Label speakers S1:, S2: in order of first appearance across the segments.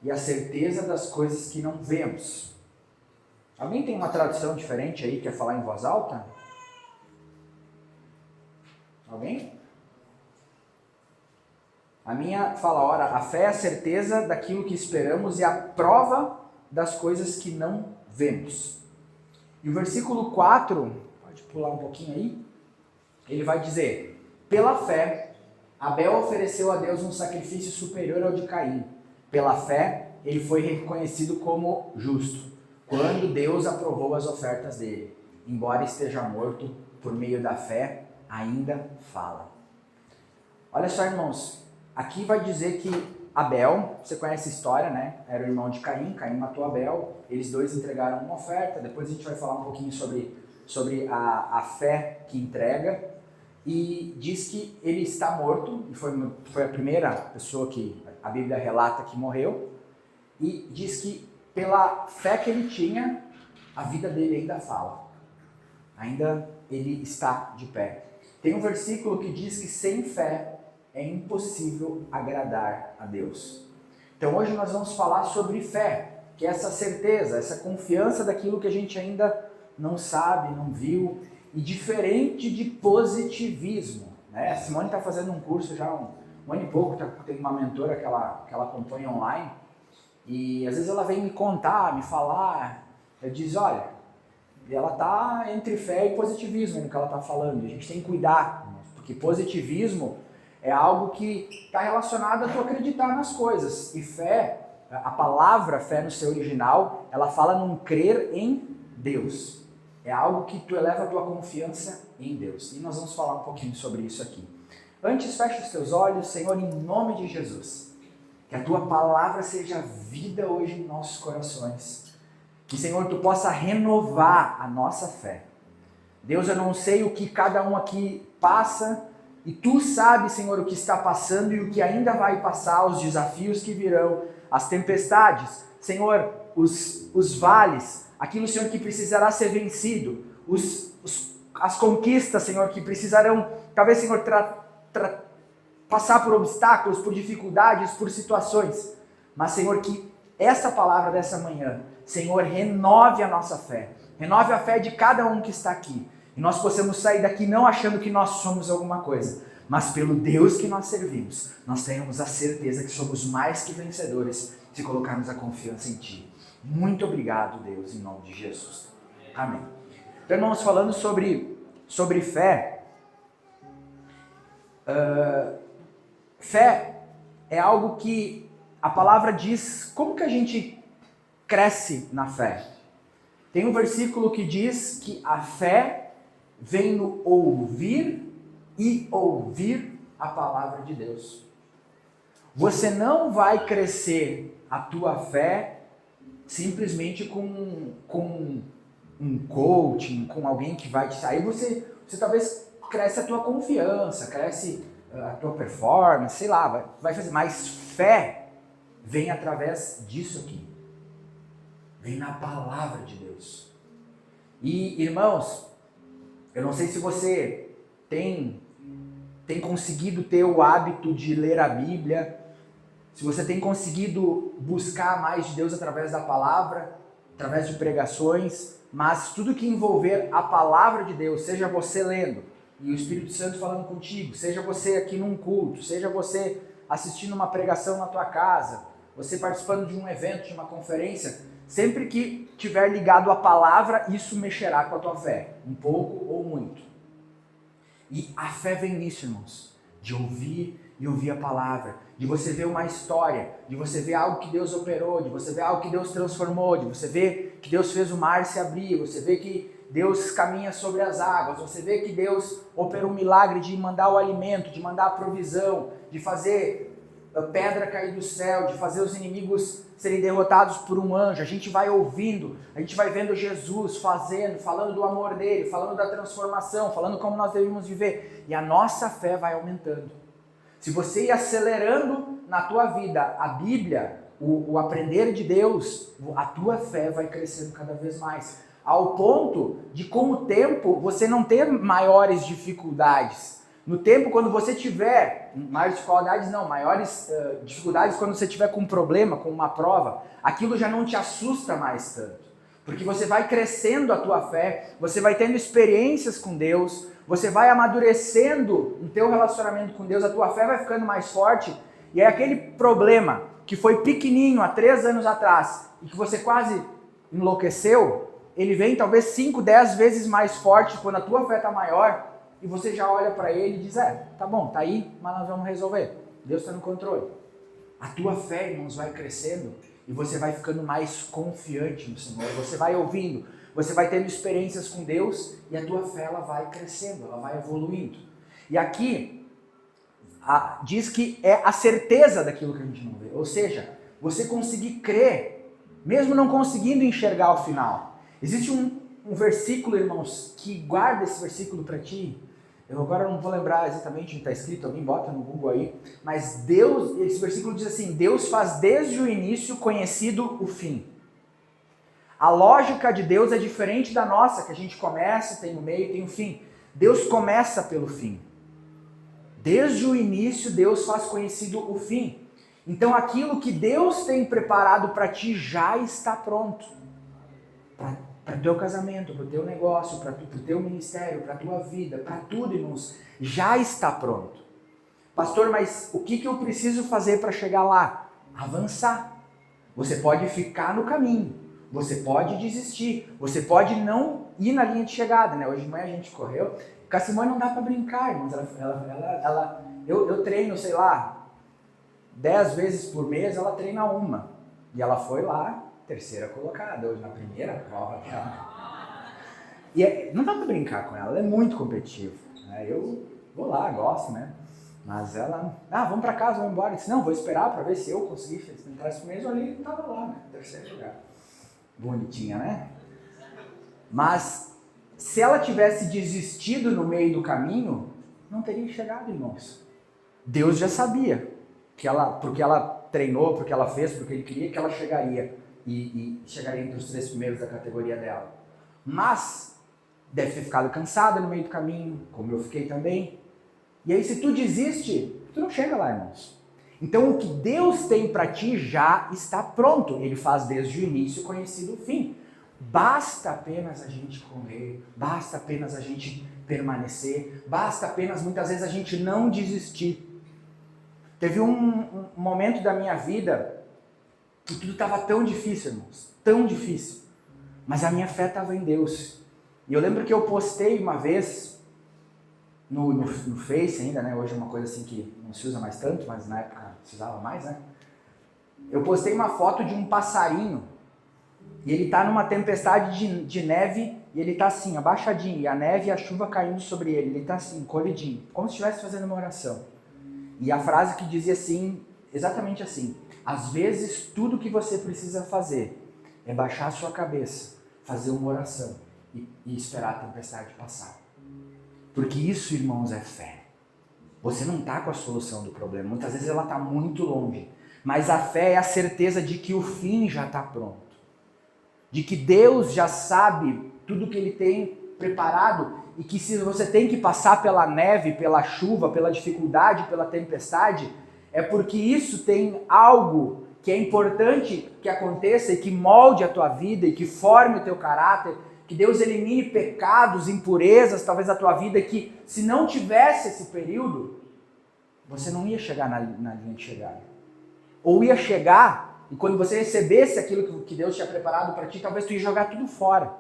S1: e a certeza das coisas que não vemos. Alguém tem uma tradução diferente aí, quer falar em voz alta? Alguém? A minha fala, ora, a fé é a certeza daquilo que esperamos e a prova das coisas que não vemos. E o versículo 4, pode pular um pouquinho aí, ele vai dizer, pela fé, Abel ofereceu a Deus um sacrifício superior ao de Caim. Pela fé, ele foi reconhecido como justo, quando Deus aprovou as ofertas dele. Embora esteja morto, por meio da fé, ainda fala. Olha só, irmãos, aqui vai dizer que Abel, você conhece a história, né? Era o irmão de Caim, Caim matou Abel, eles dois entregaram uma oferta, depois a gente vai falar um pouquinho sobre a fé que entrega, e diz que ele está morto, e foi a primeira pessoa que a Bíblia relata que morreu, e diz que pela fé que ele tinha, a vida dele ainda fala, ainda ele está de pé. Tem um versículo que diz que sem fé é impossível agradar a Deus. Então hoje nós vamos falar sobre fé, que é essa certeza, essa confiança daquilo que a gente ainda não sabe, não viu, e diferente de positivismo, né? A Simone está fazendo um curso já há um ano e pouco, tem uma mentora que ela acompanha online, e às vezes ela vem me contar, me falar, eu diz, olha, ela está entre fé e positivismo no que ela está falando, e a gente tem que cuidar, porque positivismo é algo que está relacionado a tu acreditar nas coisas, e fé, a palavra fé no seu original, ela fala num crer em Deus. É algo que tu eleva a tua confiança em Deus. E nós vamos falar um pouquinho sobre isso aqui. Antes, fecha os teus olhos, Senhor, em nome de Jesus. Que a tua palavra seja vida hoje em nossos corações. Que, Senhor, tu possa renovar a nossa fé. Deus, eu não sei o que cada um aqui passa, e tu sabes, Senhor, o que está passando e o que ainda vai passar, os desafios que virão, as tempestades, Senhor, os vales, aquilo, Senhor, que precisará ser vencido, as conquistas, Senhor, que precisarão, talvez, Senhor, passar por obstáculos, por dificuldades, por situações, mas, Senhor, que essa palavra dessa manhã, Senhor, renove a nossa fé, renove a fé de cada um que está aqui, e nós possamos sair daqui não achando que nós somos alguma coisa, mas pelo Deus que nós servimos, nós tenhamos a certeza que somos mais que vencedores se colocarmos a confiança em Ti. Muito obrigado, Deus, em nome de Jesus. Amém. Então, irmãos, falando sobre fé, fé é algo que a palavra diz, como que a gente cresce na fé? Tem um versículo que diz que a fé vem no ouvir e ouvir a palavra de Deus. Você não vai crescer a tua fé simplesmente com um coaching, com alguém que vai te sair. Você talvez cresce a tua confiança, cresce a tua performance, sei lá, vai fazer. Mas fé vem através disso aqui. Vem na palavra de Deus. E, irmãos, eu não sei se você tem conseguido ter o hábito de ler a Bíblia, se você tem conseguido buscar mais de Deus através da palavra, através de pregações, mas tudo que envolver a palavra de Deus, seja você lendo e o Espírito Santo falando contigo, seja você aqui num culto, seja você assistindo uma pregação na tua casa, você participando de um evento, de uma conferência, sempre que tiver ligado à palavra, isso mexerá com a tua fé, um pouco ou muito. E a fé vem nisso, irmãos, de ouvir e ouvir a palavra, de você ver uma história, de você ver algo que Deus operou, de você ver algo que Deus transformou, de você ver que Deus fez o mar se abrir, você vê que Deus caminha sobre as águas, você vê que Deus operou um milagre de mandar o alimento, de mandar a provisão, de fazer a pedra cair do céu, de fazer os inimigos serem derrotados por um anjo. A gente vai ouvindo, a gente vai vendo Jesus fazendo, falando do amor dele, falando da transformação, falando como nós devemos viver, e a nossa fé vai aumentando. Se você ir acelerando na tua vida a Bíblia, o aprender de Deus, a tua fé vai crescendo cada vez mais, ao ponto de, com o tempo, você não ter maiores dificuldades, No tempo, quando você tiver maiores dificuldades, não, maiores dificuldades quando você tiver com um problema, com uma prova, aquilo já não te assusta mais tanto. Porque você vai crescendo a tua fé, você vai tendo experiências com Deus, você vai amadurecendo o teu relacionamento com Deus, a tua fé vai ficando mais forte, e aí aquele problema que foi pequenininho há 3 anos atrás, e que você quase enlouqueceu, ele vem talvez 5, 10 vezes mais forte quando a tua fé está maior, e você já olha para ele e diz, tá bom, tá aí, mas nós vamos resolver. Deus está no controle. A tua fé, irmãos, vai crescendo e você vai ficando mais confiante no Senhor. Você vai ouvindo, você vai tendo experiências com Deus e a tua fé ela vai crescendo, ela vai evoluindo. E aqui diz que é a certeza daquilo que a gente não vê. Ou seja, você conseguir crer, mesmo não conseguindo enxergar o final. Existe um versículo, irmãos, que guarda esse versículo para ti. Eu agora não vou lembrar exatamente onde está escrito, alguém bota no Google aí, mas Deus, esse versículo diz assim, Deus faz desde o início conhecido o fim. A lógica de Deus é diferente da nossa, que a gente começa, tem o meio, tem o fim. Deus começa pelo fim. Desde o início, Deus faz conhecido o fim. Então aquilo que Deus tem preparado para ti já está pronto. Para o teu casamento, para o teu negócio, para o teu ministério, para a tua vida, para tudo, irmãos, já está pronto. Pastor, mas o que eu preciso fazer para chegar lá? Avançar. Você pode ficar no caminho, você pode desistir, você pode não ir na linha de chegada, né? Hoje de manhã a gente correu, com a Simone não dá para brincar, irmãos. Eu treino, sei lá, 10 vezes por mês, ela treina uma. E ela foi lá, 3ª colocada, hoje na primeira prova dela. E não dá pra brincar com ela é muito competitiva. Né? Eu vou lá, gosto, né? Mas ela, vamos pra casa, vamos embora. Eu disse, não, vou esperar pra ver se eu conseguir entrar esse mês. Eu ali tava lá, né? 3º lugar. Bonitinha, né? Mas se ela tivesse desistido no meio do caminho, não teria chegado, irmãos. Deus já sabia, porque ela treinou, porque ela fez, porque ele queria que ela chegaria. E chegaria entre os 3 primeiros da categoria dela. Mas deve ter ficado cansada no meio do caminho, como eu fiquei também. E aí se tu desiste, tu não chega lá, irmãos. Então o que Deus tem para ti já está pronto. Ele faz desde o início conhecido o fim. Basta apenas a gente correr, basta apenas a gente permanecer, basta apenas muitas vezes a gente não desistir. Teve um momento da minha vida que tudo estava tão difícil, irmãos, tão difícil, mas a minha fé estava em Deus. E eu lembro que eu postei uma vez no Face ainda, né? Hoje é uma coisa assim que não se usa mais tanto, mas na época se usava mais, né? Eu postei uma foto de um passarinho e ele está numa tempestade de neve e ele está assim, abaixadinho, e a neve e a chuva caindo sobre ele. Ele está assim, encolhidinho, como se estivesse fazendo uma oração. E a frase que dizia assim, exatamente assim: às vezes tudo que você precisa fazer é baixar a sua cabeça, fazer uma oração e esperar a tempestade passar. Porque isso, irmãos, é fé. Você não está com a solução do problema, muitas vezes ela está muito longe, mas a fé é a certeza de que o fim já está pronto, de que Deus já sabe tudo que Ele tem preparado e que se você tem que passar pela neve, pela chuva, pela dificuldade, pela tempestade, é porque isso tem algo que é importante que aconteça e que molde a tua vida e que forme o teu caráter, que Deus elimine pecados, impurezas, talvez da tua vida, que se não tivesse esse período, você não ia chegar na linha de chegada. Ou ia chegar e quando você recebesse aquilo que Deus tinha preparado para ti, talvez tu ia jogar tudo fora.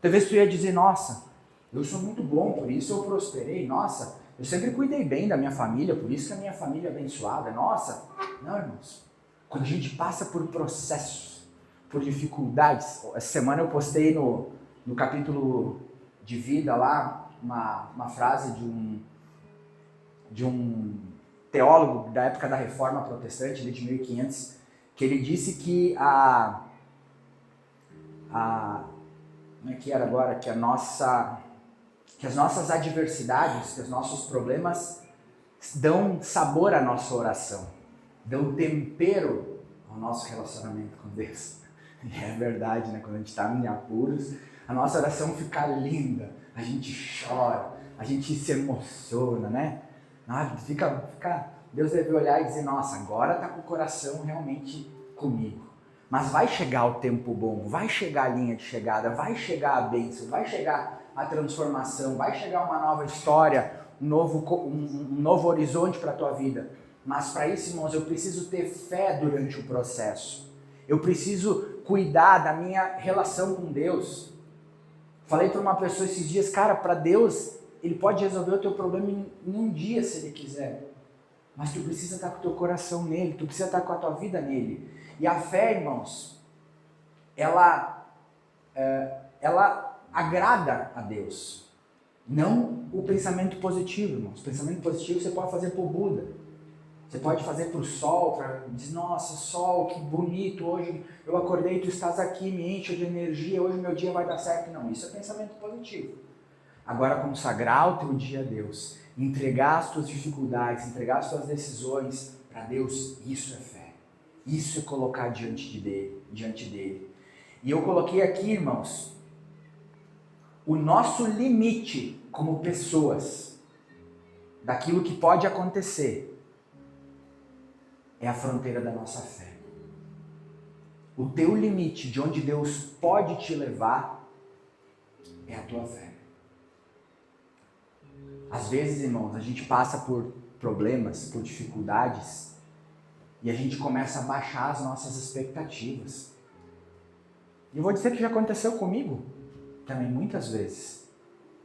S1: Talvez tu ia dizer, nossa, eu sou muito bom, por isso eu prosperei, nossa, eu sempre cuidei bem da minha família, por isso que a minha família é abençoada. Nossa, não, irmãos. Quando a gente passa por processos, por dificuldades, essa semana eu postei no capítulo de vida lá, uma frase de um teólogo da época da Reforma Protestante, de 1500, que ele disse que como é que era agora? Que as nossas adversidades, que os nossos problemas dão sabor à nossa oração, dão tempero ao nosso relacionamento com Deus. E é verdade, né? Quando a gente está em apuros, a nossa oração fica linda, a gente chora, a gente se emociona, né? Deus deve olhar e dizer, nossa, agora está com o coração realmente comigo. Mas vai chegar o tempo bom, vai chegar a linha de chegada, vai chegar a bênção, vai chegar a transformação, vai chegar uma nova história, um novo horizonte para a tua vida. Mas para isso, irmãos, eu preciso ter fé durante o processo. Eu preciso cuidar da minha relação com Deus. Falei para uma pessoa esses dias, cara, para Deus, Ele pode resolver o teu problema em um dia, se Ele quiser. Mas tu precisa estar com o teu coração nele, tu precisa estar com a tua vida nele. E a fé, irmãos, ela agrada a Deus. Não o pensamento positivo, irmãos. O pensamento positivo você pode fazer para o Buda. Você pode fazer para o sol, para dizer, nossa, sol, que bonito, hoje eu acordei, tu estás aqui, me enche de energia, hoje meu dia vai dar certo. Não, isso é pensamento positivo. Agora, consagrar o teu dia a Deus, entregar as tuas dificuldades, entregar as tuas decisões para Deus, isso é fé. Isso é colocar diante dele. E eu coloquei aqui, irmãos, o nosso limite como pessoas, daquilo que pode acontecer, é a fronteira da nossa fé. O teu limite de onde Deus pode te levar é a tua fé. Às vezes, irmãos, a gente passa por problemas, por dificuldades, e a gente começa a baixar as nossas expectativas. E eu vou dizer que já aconteceu comigo também muitas vezes.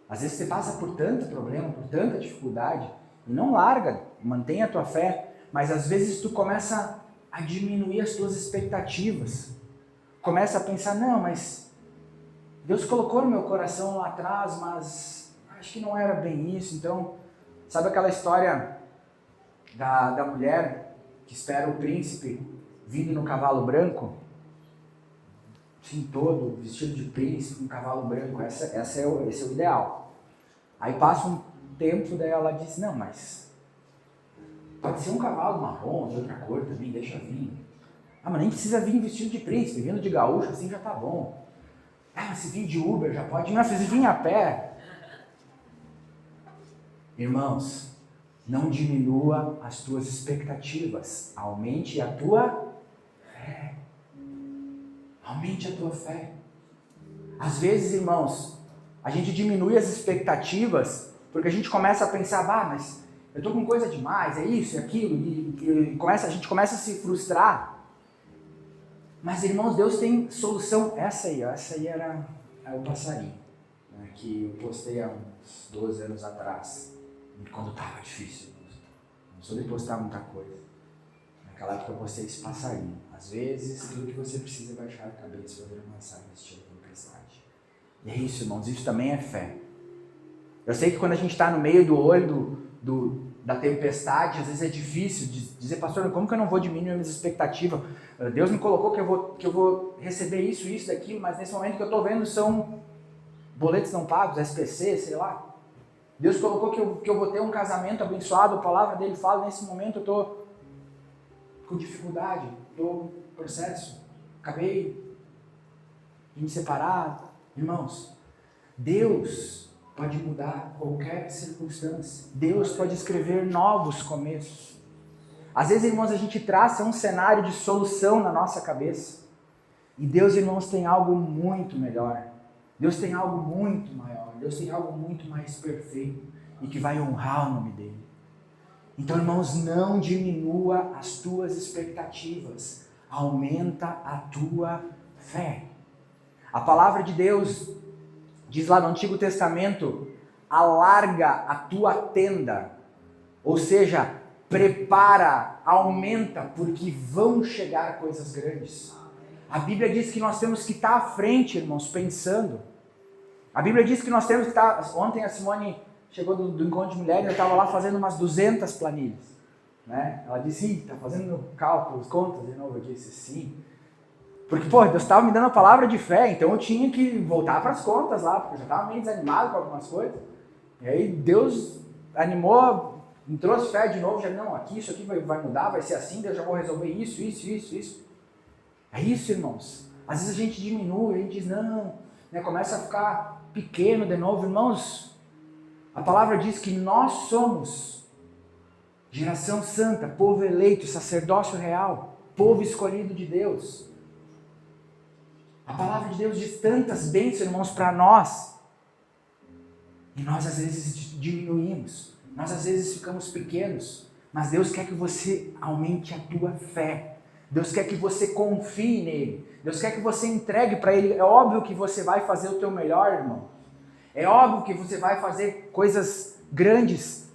S1: Às vezes você passa por tanto problema, por tanta dificuldade, e não larga, mantém a tua fé, mas às vezes tu começa a diminuir as tuas expectativas. Começa a pensar, não, mas Deus colocou no meu coração lá atrás, mas acho que não era bem isso. Então, sabe aquela história da mulher que espera o príncipe vindo no cavalo branco? Sim, todo vestido de príncipe, um cavalo branco, esse é o ideal. Aí passa um tempo, daí ela diz, não, mas pode ser um cavalo marrom, de outra cor também, deixa vir. Ah, mas nem precisa vir vestido de príncipe, vindo de gaúcho assim já tá bom. Ah, mas se vir de Uber já pode, mas se vir a pé. Irmãos, não diminua as tuas expectativas, aumente a tua fé. Aumente a tua fé. Às vezes, irmãos, a gente diminui as expectativas porque a gente começa a pensar, mas eu tô com coisa demais, é isso, é aquilo, e a gente começa a se frustrar. Mas, irmãos, Deus tem solução. Essa aí era o passarinho, né, que eu postei há uns 12 anos atrás, quando estava difícil. Não sou de postar muita coisa. Naquela época eu postei esse passarinho. Às vezes, tudo que você precisa é baixar a cabeça para ver uma mensagem desse tipo de tempestade. E é isso, irmãos, isso também é fé. Eu sei que quando a gente está no meio do olho da tempestade, às vezes é difícil dizer, pastor, como que eu não vou diminuir minhas expectativas? Deus me colocou que eu vou receber isso, daquilo, mas nesse momento que eu estou vendo são boletos não pagos, SPC, sei lá. Deus colocou que eu vou ter um casamento abençoado, a palavra dele fala, nesse momento eu estou com dificuldade, estou em processo, acabei de me separar. Irmãos, Deus pode mudar qualquer circunstância. Deus pode escrever novos começos. Às vezes, irmãos, a gente traça um cenário de solução na nossa cabeça. E Deus, irmãos, tem algo muito melhor. Deus tem algo muito maior. Deus tem algo muito mais perfeito e que vai honrar o nome dele. Então, irmãos, não diminua as tuas expectativas. Aumenta a tua fé. A palavra de Deus diz lá no Antigo Testamento, alarga a tua tenda, ou seja, prepara, aumenta, porque vão chegar coisas grandes. A Bíblia diz que nós temos que estar à frente, irmãos, pensando. A Bíblia diz que nós temos que estar... Ontem a Simone chegou do encontro de mulheres, eu estava lá fazendo umas 200 planilhas. Né? Ela disse, está fazendo cálculos, contas de novo. Eu disse, sim. Porque, Deus estava me dando a palavra de fé, então eu tinha que voltar para as contas lá, porque eu já estava meio desanimado com algumas coisas. E aí Deus animou, me trouxe fé de novo, já não, isso aqui vai mudar, vai ser assim, Deus já vou resolver isso. É isso, irmãos. Às vezes a gente diminui, a gente diz não, né, começa a ficar pequeno de novo. Irmãos, A palavra diz que nós somos geração santa, povo eleito, sacerdócio real, povo escolhido de Deus. A palavra de Deus diz tantas bênçãos, irmãos, para nós. E nós às vezes diminuímos, nós às vezes ficamos pequenos, mas Deus quer que você aumente a tua fé. Deus quer que você confie nele. Deus quer que você entregue para ele. É óbvio que você vai fazer o teu melhor, irmão. É óbvio que você vai fazer coisas grandes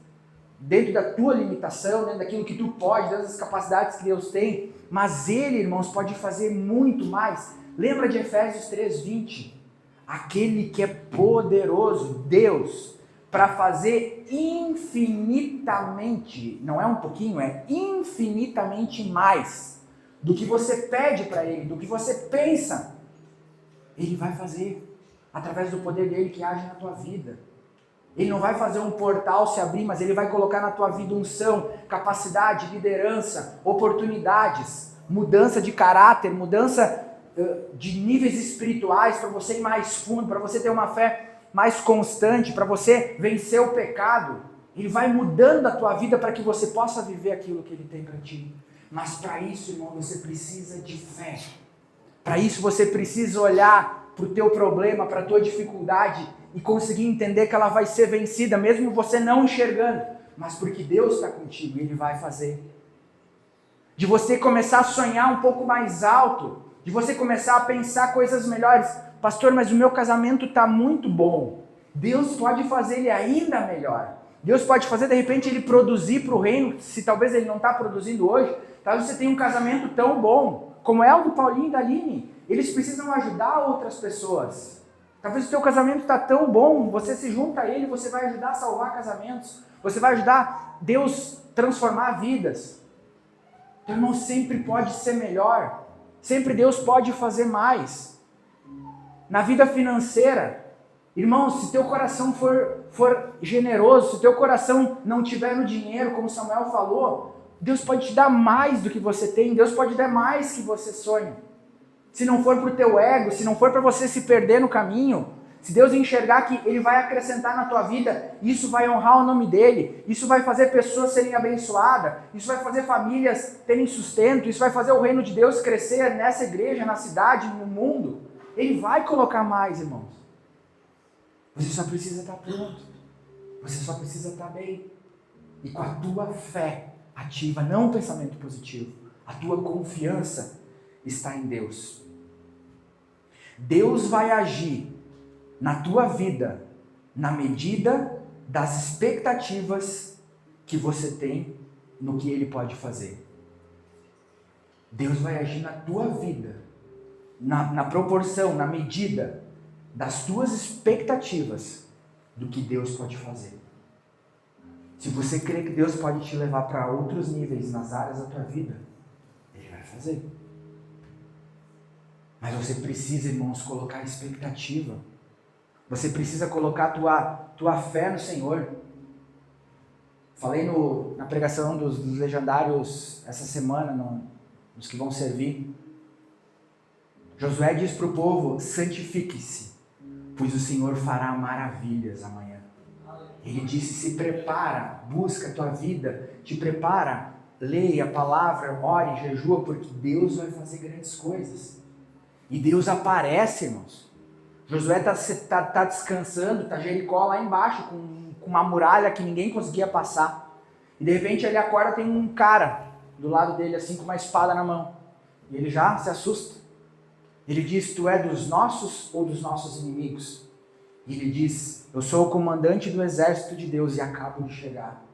S1: dentro da tua limitação, dentro daquilo que tu pode, dentro das capacidades que Deus tem. Mas ele, irmãos, pode fazer muito mais. Lembra de Efésios 3:20? Aquele que é poderoso, Deus, para fazer infinitamente, não é um pouquinho, é infinitamente mais do que você pede para ele, do que você pensa. Ele vai fazer através do poder dele que age na tua vida. Ele não vai fazer um portal se abrir, mas ele vai colocar na tua vida unção, capacidade, liderança, oportunidades, mudança de caráter, mudança de níveis espirituais para você ir mais fundo, para você ter uma fé mais constante, para você vencer o pecado. Ele vai mudando a tua vida para que você possa viver aquilo que ele tem para ti. Mas para isso, irmão, você precisa de fé. Para isso você precisa olhar para o teu problema, para a tua dificuldade e conseguir entender que ela vai ser vencida, mesmo você não enxergando, mas porque Deus está contigo e ele vai fazer. De você começar a sonhar um pouco mais alto, de você começar a pensar coisas melhores. Pastor, mas o meu casamento está muito bom. Deus pode fazer ele ainda melhor. Deus pode fazer, de repente, ele produzir para o reino, se talvez ele não está produzindo hoje. Talvez você tenha um casamento tão bom, como é o do Paulinho e da Aline. Eles precisam ajudar outras pessoas. Talvez o teu casamento está tão bom, você se junta a ele, você vai ajudar a salvar casamentos. Você vai ajudar Deus a transformar vidas. Então, irmão, sempre pode ser melhor. Sempre Deus pode fazer mais. Na vida financeira, irmão, se teu coração for generoso, se teu coração não tiver no dinheiro, como Samuel falou, Deus pode te dar mais do que você tem, Deus pode dar mais que você sonha. Se não for para o teu ego, se não for para você se perder no caminho, se Deus enxergar que ele vai acrescentar na tua vida, isso vai honrar o nome dele, isso vai fazer pessoas serem abençoadas, isso vai fazer famílias terem sustento, isso vai fazer o reino de Deus crescer nessa igreja, na cidade, no mundo. Ele vai colocar mais, irmãos. Você só precisa estar pronto. Você só precisa estar bem. E com a tua fé ativa, não um pensamento positivo, a tua confiança está em Deus. Deus vai agir na tua vida na medida das expectativas que você tem no que Ele pode fazer. Deus vai agir na tua vida na proporção, na medida das tuas expectativas do que Deus pode fazer. Se você crê que Deus pode te levar para outros níveis nas áreas da tua vida, Ele vai fazer. Mas você precisa, irmãos, colocar expectativa. Você precisa colocar tua fé no Senhor. Falei na pregação dos legendários essa semana, nos que vão servir. Josué diz para o povo: santifique-se, pois o Senhor fará maravilhas amanhã. Ele disse: se prepara, busca a tua vida, te prepara, leia a palavra, ore, jejua, porque Deus vai fazer grandes coisas. E Deus aparece, irmãos. Josué está descansando, está Jericó lá embaixo, com uma muralha que ninguém conseguia passar. E de repente ele acorda, tem um cara do lado dele, assim, com uma espada na mão. E ele já se assusta. Ele diz: tu é dos nossos ou dos nossos inimigos? E ele diz: eu sou o comandante do exército de Deus e acabo de chegar.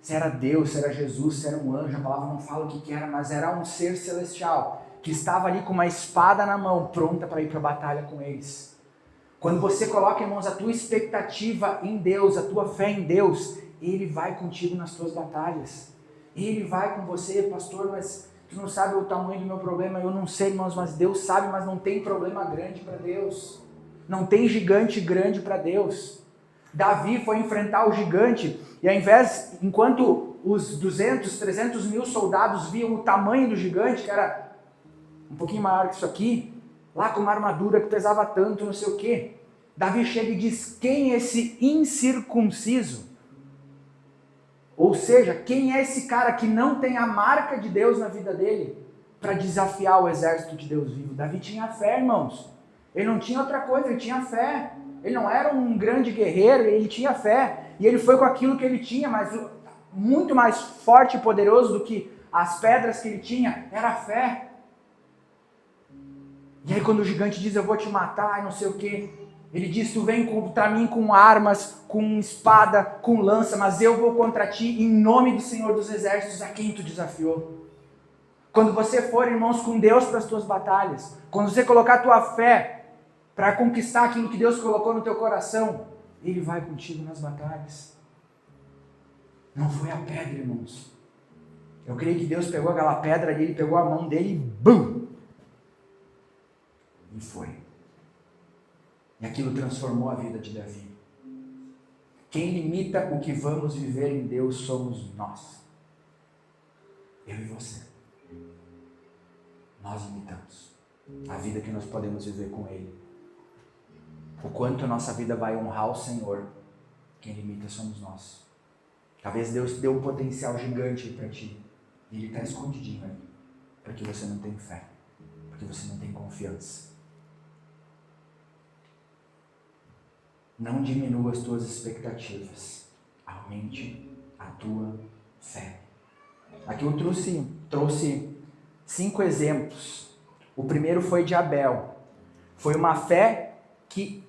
S1: Se era Deus, se era Jesus, se era um anjo, a palavra não fala o que era, mas era um ser celestial que estava ali com uma espada na mão, pronta para ir para a batalha com eles. Quando você coloca, irmãos, a tua expectativa em Deus, a tua fé em Deus, Ele vai contigo nas tuas batalhas. Ele vai com você. Pastor, mas tu não sabe o tamanho do meu problema. Eu não sei, irmãos, mas Deus sabe, mas não tem problema grande para Deus. Não tem gigante grande para Deus. Davi foi enfrentar o gigante e ao invés, enquanto os 200, 300 mil soldados viam o tamanho do gigante, que era um pouquinho maior que isso aqui, lá com uma armadura que pesava tanto, não sei o quê, Davi chega e diz: quem é esse incircunciso? Ou seja, quem é esse cara que não tem a marca de Deus na vida dele para desafiar o exército de Deus vivo? Davi tinha fé, irmãos. Ele não tinha outra coisa, ele tinha fé. Ele não era um grande guerreiro, ele tinha fé. E ele foi com aquilo que ele tinha, mas muito mais forte e poderoso do que as pedras que ele tinha, era a fé. E aí quando o gigante diz: eu vou te matar e não sei o que, ele diz: tu vem contra mim com armas, com espada, com lança, mas eu vou contra ti em nome do Senhor dos Exércitos, a quem tu desafiou. Quando você for, irmãos, com Deus para as tuas batalhas, quando você colocar a tua fé para conquistar aquilo que Deus colocou no teu coração, Ele vai contigo nas batalhas. Não foi a pedra, irmãos. Eu creio que Deus pegou aquela pedra ali, Ele pegou a mão dele e bum! E foi. E aquilo transformou a vida de Davi. Quem limita o que vamos viver em Deus somos nós. Eu e você. Nós limitamos a vida que nós podemos viver com Ele. O quanto a nossa vida vai honrar o Senhor, quem limita somos nós. Talvez Deus deu um potencial gigante para ti. E Ele está escondidinho ali. Porque você não tem fé. Porque você não tem confiança. Não diminua as tuas expectativas. Aumente a tua fé. Aqui eu trouxe 5 exemplos. O primeiro foi de Abel. Foi uma fé que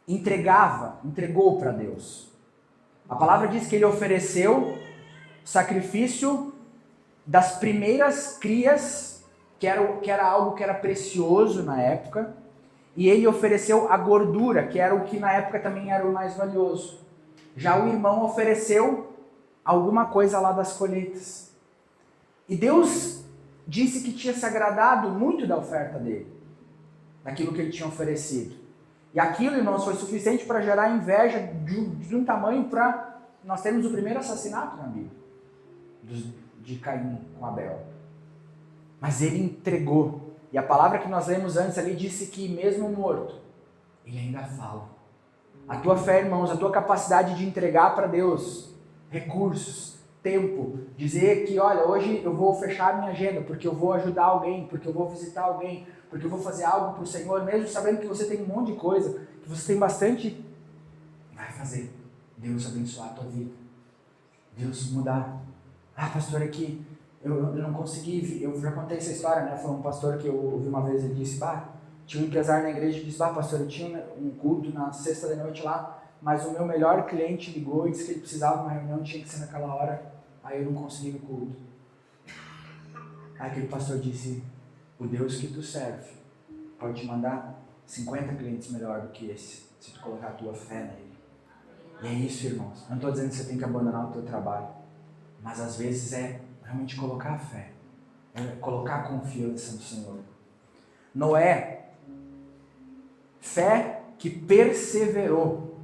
S1: entregou para Deus. A palavra diz que ele ofereceu sacrifício das primeiras crias, que era algo que era precioso na época, e ele ofereceu a gordura, que era o que na época também era o mais valioso. Já o irmão ofereceu alguma coisa lá das colheitas. E Deus disse que tinha se agradado muito da oferta dele, daquilo que ele tinha oferecido. E aquilo, irmãos, foi suficiente para gerar inveja de um tamanho para nós termos o primeiro assassinato na Bíblia, de Caim com Abel. Mas ele entregou. E a palavra que nós lemos antes ali disse que mesmo morto, ele ainda fala. A tua fé, irmãos, a tua capacidade de entregar para Deus recursos, tempo, dizer que, olha, hoje eu vou fechar a minha agenda porque eu vou ajudar alguém, porque eu vou visitar alguém, porque eu vou fazer algo para o Senhor, mesmo sabendo que você tem um monte de coisa, que você tem bastante, vai fazer. Deus abençoar a tua vida. Deus mudar. Ah, pastor, aqui eu não consegui, eu já contei essa história, né? Foi um pastor que eu ouvi uma vez, ele disse: tinha um empresário na igreja que disse: pastor, eu tinha um culto na sexta da noite lá, mas o meu melhor cliente ligou e disse que ele precisava de uma reunião, tinha que ser naquela hora, aí eu não consegui no culto. Aí aquele pastor disse: o Deus que tu serve pode te mandar 50 clientes melhor do que esse, se tu colocar a tua fé nele. E é isso, irmãos. Eu não estou dizendo que você tem que abandonar o teu trabalho, mas às vezes é realmente colocar a fé, é colocar a confiança no Senhor. Noé, fé que perseverou.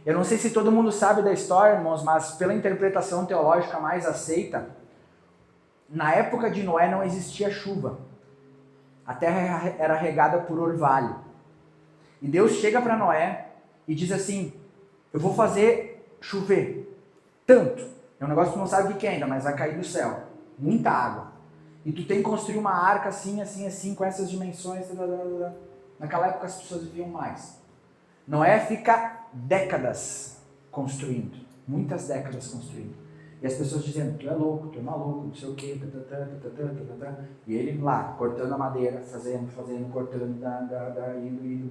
S1: Eu não sei se todo mundo sabe da história, irmãos, mas pela interpretação teológica mais aceita, na época de Noé não existia chuva. A terra era regada por orvalho. E Deus chega para Noé e diz assim: eu vou fazer chover tanto. É um negócio que tu não sabe o que é ainda, mas vai cair do céu. Muita água. E tu tem que construir uma arca assim, assim, assim, com essas dimensões. Naquela época as pessoas viviam mais. Noé fica décadas construindo. Muitas décadas construindo. E as pessoas dizendo: tu é louco, tu é maluco, não sei o quê. E ele lá, cortando a madeira, fazendo, cortando, indo,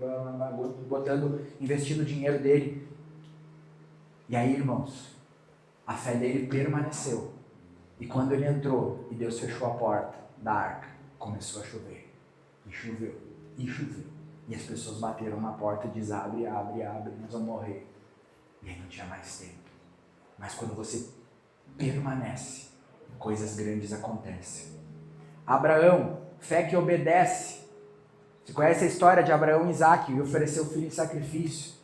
S1: botando, investindo o dinheiro dele. E aí, irmãos, a fé dele permaneceu. E quando ele entrou e Deus fechou a porta da arca, começou a chover. E choveu, e choveu. E as pessoas bateram na porta e diz: abre, nós vamos morrer. E aí não tinha mais tempo. Mas quando você permanece, coisas grandes acontecem. Abraão, fé que obedece. Você conhece a história de Abraão e Isaac, e ofereceu o filho em sacrifício.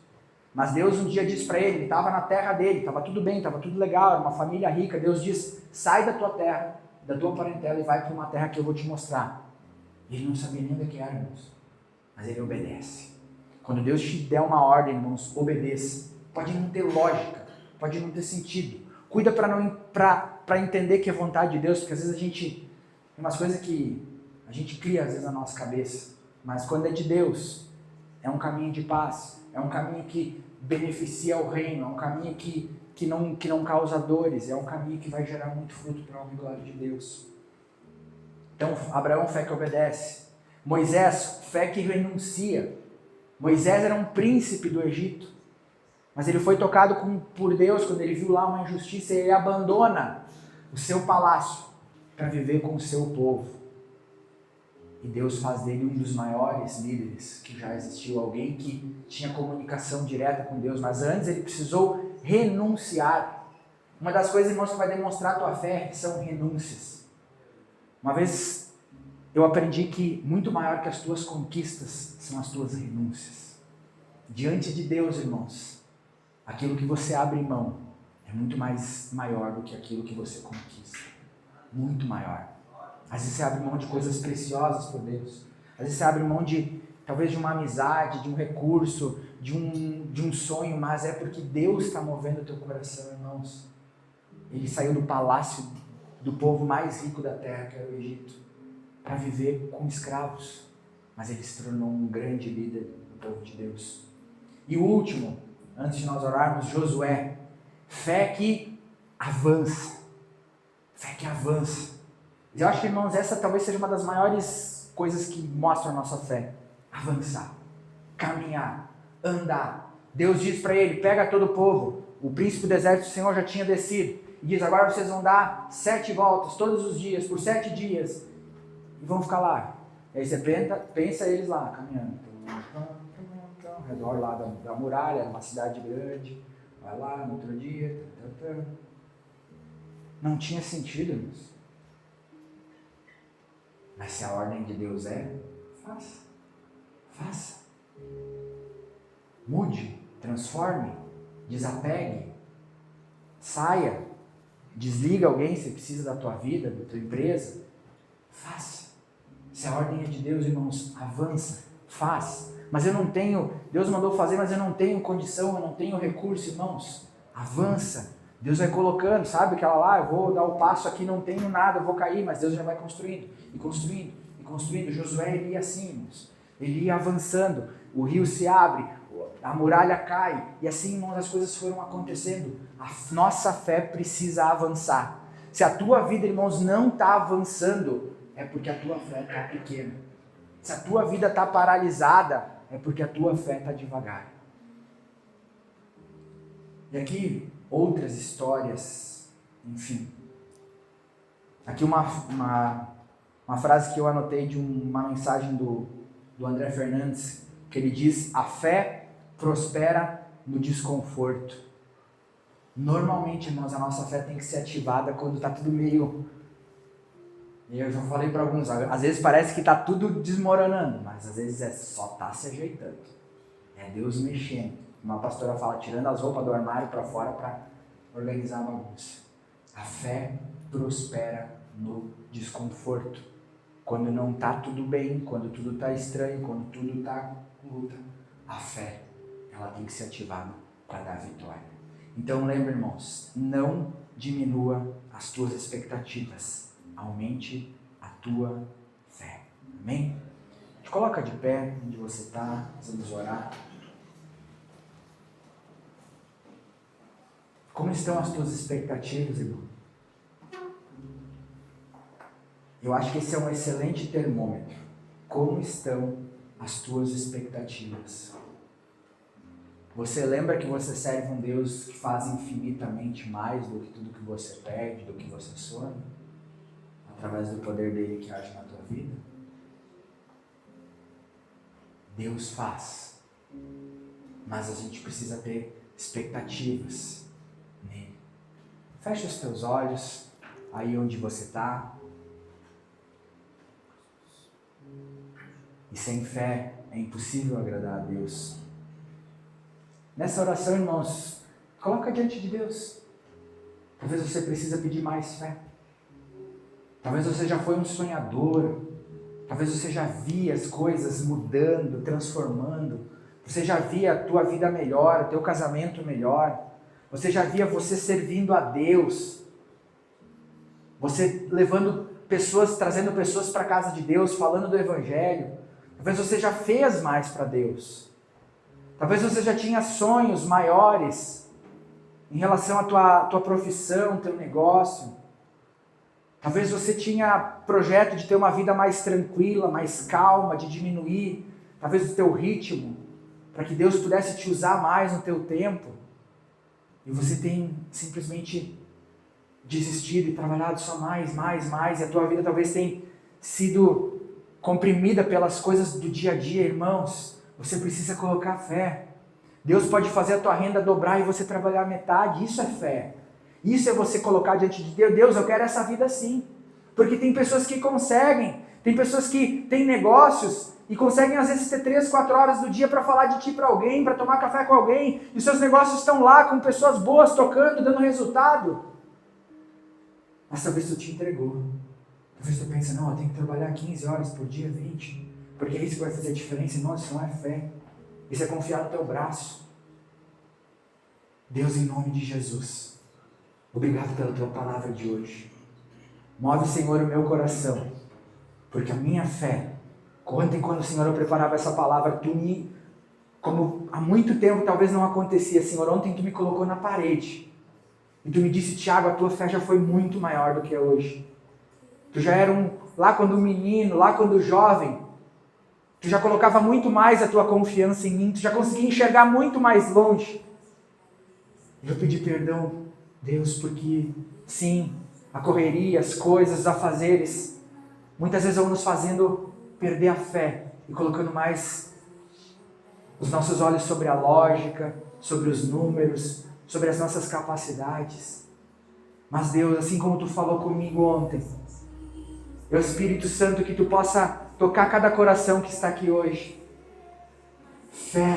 S1: Mas Deus um dia disse para ele estava na terra dele, estava tudo bem, estava tudo legal, era uma família rica. Deus diz: sai da tua terra, da tua parentela e vai para uma terra que eu vou te mostrar. E ele não sabia nem onde que era, irmãos. Mas ele obedece. Quando Deus te der uma ordem, irmãos, obedeça. Pode não ter lógica, pode não ter sentido. Cuida para entender que é vontade de Deus, porque às vezes a gente tem umas coisas que a gente cria às vezes na nossa cabeça, mas quando é de Deus, é um caminho de paz, é um caminho que beneficia o reino, é um caminho que não causa dores, é um caminho que vai gerar muito fruto para a honra e glória de Deus. Então, Abraão, fé que obedece. Moisés, fé que renuncia. Moisés era um príncipe do Egito, mas ele foi tocado por Deus quando ele viu lá uma injustiça e ele abandona o seu palácio para viver com o seu povo. E Deus faz dele um dos maiores líderes que já existiu, alguém que tinha comunicação direta com Deus, mas antes ele precisou renunciar. Uma das coisas, irmãos, que vai demonstrar a tua fé são renúncias. Uma vez eu aprendi que muito maior que as tuas conquistas são as tuas renúncias. Diante de Deus, irmãos, aquilo que você abre mão é muito mais maior do que aquilo que você conquista. Muito maior. Às vezes você abre mão de coisas preciosas por Deus. Às vezes você abre mão talvez de uma amizade, de um recurso, de um sonho, mas é porque Deus está movendo o teu coração, irmãos. Ele saiu do palácio do povo mais rico da terra, que era o Egito, para viver com escravos. Mas ele se tornou um grande líder do povo de Deus. E o último, antes de nós orarmos, Josué. Fé que avança. Fé que avança. Eu acho que, irmãos, essa talvez seja uma das maiores coisas que mostram a nossa fé. Avançar, caminhar, andar. Deus diz para ele, pega todo o povo. O príncipe do exército do Senhor já tinha descido. E diz, agora vocês vão dar 7 voltas todos os dias, por 7 dias. E vão ficar lá. E aí você pensa eles lá, caminhando. Ao redor lá da muralha, numa cidade grande. Vai lá no outro dia. Não tinha sentido, irmãos. Mas se a ordem de Deus faça. Faça. Mude, transforme, desapegue, saia, desliga alguém se precisa da tua vida, da tua empresa. Faça. Se a ordem é de Deus, irmãos, avança, faz. Mas eu não tenho, Deus mandou fazer, mas eu não tenho condição, eu não tenho recurso, irmãos. Avança. Deus vai colocando, sabe aquela lá, eu vou dar o passo aqui, não tenho nada, eu vou cair, mas Deus já vai construindo, e construindo, e construindo. Josué, ele ia assim, irmãos, ele ia avançando, o rio se abre, a muralha cai, e assim, irmãos, as coisas foram acontecendo. A nossa fé precisa avançar. Se a tua vida, irmãos, não está avançando, é porque a tua fé está pequena. Se a tua vida está paralisada, é porque a tua fé está devagar. E aqui, outras histórias, enfim. Aqui uma frase que eu anotei de uma mensagem do André Fernandes, que ele diz, a fé prospera no desconforto. Normalmente, irmãos, a nossa fé tem que ser ativada quando está tudo meio... Eu já falei para alguns, às vezes parece que está tudo desmoronando, mas às vezes só está se ajeitando. É Deus mexendo. Uma pastora fala, tirando as roupas do armário para fora para organizar a bagunça. A fé prospera no desconforto. Quando não está tudo bem, quando tudo está estranho, quando tudo está com luta, a fé, ela tem que ser ativada para dar vitória. Então lembra, irmãos, não diminua as tuas expectativas, aumente a tua fé. Amém? Te coloca de pé onde você está, vamos orar. Como estão as tuas expectativas, irmão? Eu acho que esse é um excelente termômetro. Como estão as tuas expectativas? Você lembra que você serve um Deus que faz infinitamente mais do que tudo que você pede, do que você sonha? Através do poder dele que age na tua vida? Deus faz. Mas a gente precisa ter expectativas nele. Fecha os teus olhos, aí onde você está. E sem fé é impossível agradar a Deus. Nessa oração, irmãos, coloca diante de Deus. Talvez você precisa pedir mais fé. Talvez você já foi um sonhador. Talvez você já via as coisas mudando, transformando. Você já via a tua vida melhor, o teu casamento melhor. Você já via você servindo a Deus. Você levando pessoas, trazendo pessoas para a casa de Deus, falando do Evangelho. Talvez você já fez mais para Deus. Talvez você já tinha sonhos maiores em relação à tua profissão, teu negócio. Talvez você tinha projeto de ter uma vida mais tranquila, mais calma, de diminuir talvez o teu ritmo, para que Deus pudesse te usar mais no teu tempo. E você tem simplesmente desistido e trabalhado só mais, e a tua vida talvez tenha sido comprimida pelas coisas do dia a dia, irmãos. Você precisa colocar fé. Deus pode fazer a tua renda dobrar e você trabalhar metade. Isso é fé. Isso é você colocar diante de Deus. Deus, eu quero essa vida assim. Porque tem pessoas que conseguem. Tem pessoas que têm negócios e conseguem às vezes ter 3, 4 horas do dia para falar de ti para alguém, para tomar café com alguém. E seus negócios estão lá com pessoas boas tocando, dando resultado. Mas talvez tu te entregou. Talvez tu pensa, não, eu tenho que trabalhar 15 horas por dia, 20. Porque é isso que vai fazer a diferença. Irmão, isso não é fé. Isso é confiar no teu braço. Deus, em nome de Jesus, obrigado pela tua palavra de hoje. Move, Senhor, o meu coração. Porque a minha fé, ontem quando, Senhor, eu preparava essa palavra, como há muito tempo talvez não acontecia, Senhor, ontem tu me colocou na parede. E tu me disse, Tiago, a tua fé já foi muito maior do que é hoje. Tu já era lá quando menino, lá quando jovem, tu já colocava muito mais a tua confiança em mim, tu já conseguia enxergar muito mais longe. E eu pedi perdão, Deus, porque sim, a correria, as coisas, os afazeres, muitas vezes vão nos fazendo perder a fé e colocando mais os nossos olhos sobre a lógica, sobre os números, sobre as nossas capacidades. Mas Deus, assim como tu falou comigo ontem, é o Espírito Santo, que tu possa tocar cada coração que está aqui hoje. Fé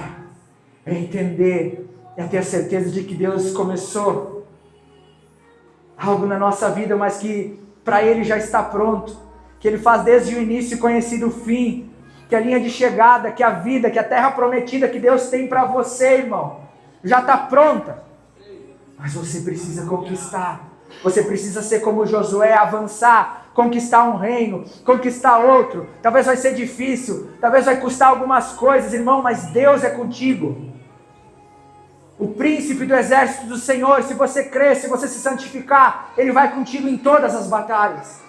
S1: é entender, é ter a certeza de que Deus começou algo na nossa vida, mas que para Ele já está pronto, que Ele faz desde o início conhecido o fim, que a linha de chegada, que a vida, que a terra prometida que Deus tem para você, irmão, já está pronta. Mas você precisa conquistar. Você precisa ser como Josué, avançar, conquistar um reino, conquistar outro. Talvez vai ser difícil, talvez vai custar algumas coisas, irmão, mas Deus é contigo. O príncipe do exército do Senhor, se você crer, se você se santificar, Ele vai contigo em todas as batalhas.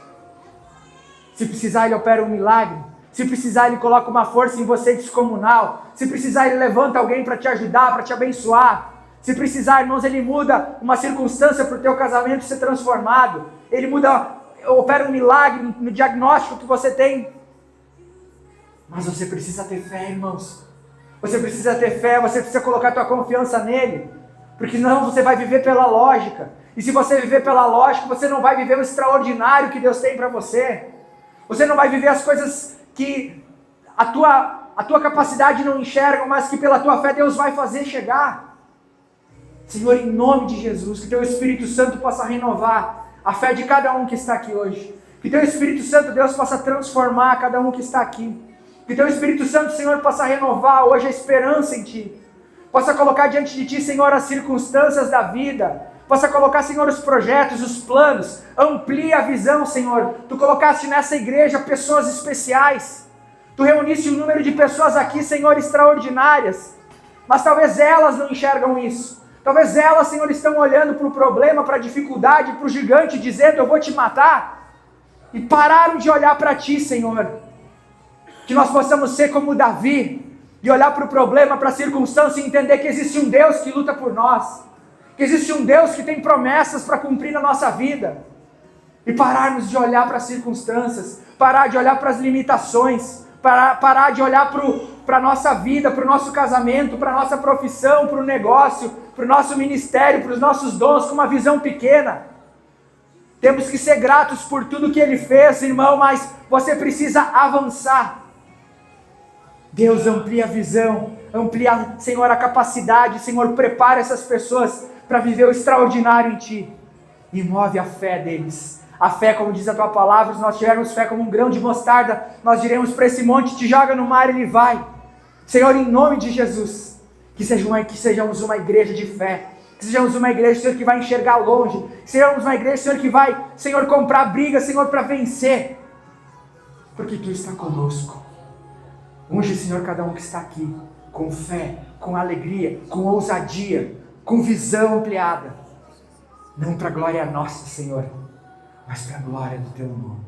S1: Se precisar, Ele opera um milagre. Se precisar, Ele coloca uma força em você descomunal. Se precisar, Ele levanta alguém para te ajudar, para te abençoar. Se precisar, irmãos, Ele muda uma circunstância para o teu casamento ser transformado. Ele opera um milagre no diagnóstico que você tem. Mas você precisa ter fé, irmãos. Você precisa ter fé, você precisa colocar tua confiança nele. Porque senão você vai viver pela lógica. E se você viver pela lógica, você não vai viver o extraordinário que Deus tem para você. Você não vai viver as coisas que a tua capacidade não enxerga, mas que pela tua fé Deus vai fazer chegar. Senhor, em nome de Jesus, que teu Espírito Santo possa renovar a fé de cada um que está aqui hoje. Que teu Espírito Santo, Deus, possa transformar cada um que está aqui. Que teu Espírito Santo, Senhor, possa renovar hoje a esperança em Ti. Possa colocar diante de Ti, Senhor, as circunstâncias da vida. Possa colocar, Senhor, os projetos, os planos. Amplie a visão, Senhor. Tu colocaste nessa igreja pessoas especiais. Tu reuniste um número de pessoas aqui, Senhor, extraordinárias. Mas talvez elas não enxergam isso. Talvez elas, Senhor, estão olhando para o problema, para a dificuldade, para o gigante, dizendo, eu vou te matar. E pararam de olhar para Ti, Senhor. Que nós possamos ser como Davi, e olhar para o problema, para a circunstância, e entender que existe um Deus que luta por nós. Que existe um Deus que tem promessas para cumprir na nossa vida. E pararmos de olhar para as circunstâncias, parar de olhar para as limitações, parar de olhar para a nossa vida, para o nosso casamento, para a nossa profissão, para o negócio, para o nosso ministério, para os nossos dons, com uma visão pequena. Temos que ser gratos por tudo que Ele fez, irmão, mas você precisa avançar. Deus, amplia a visão, amplia, Senhor, a capacidade, Senhor, prepara essas pessoas para viver o extraordinário em Ti. E move a fé deles. A fé, como diz a Tua palavra, se nós tivermos fé como um grão de mostarda, nós diremos para esse monte, te joga no mar, ele vai. Senhor, em nome de Jesus, que sejamos uma igreja de fé, que sejamos uma igreja, Senhor, que vai enxergar longe, que sejamos uma igreja, Senhor, que vai, Senhor, comprar briga, Senhor, para vencer, porque Tu está conosco. Unge, Senhor, cada um que está aqui, com fé, com alegria, com ousadia, com visão ampliada, não para a glória nossa, Senhor, mas para a glória do Teu nome.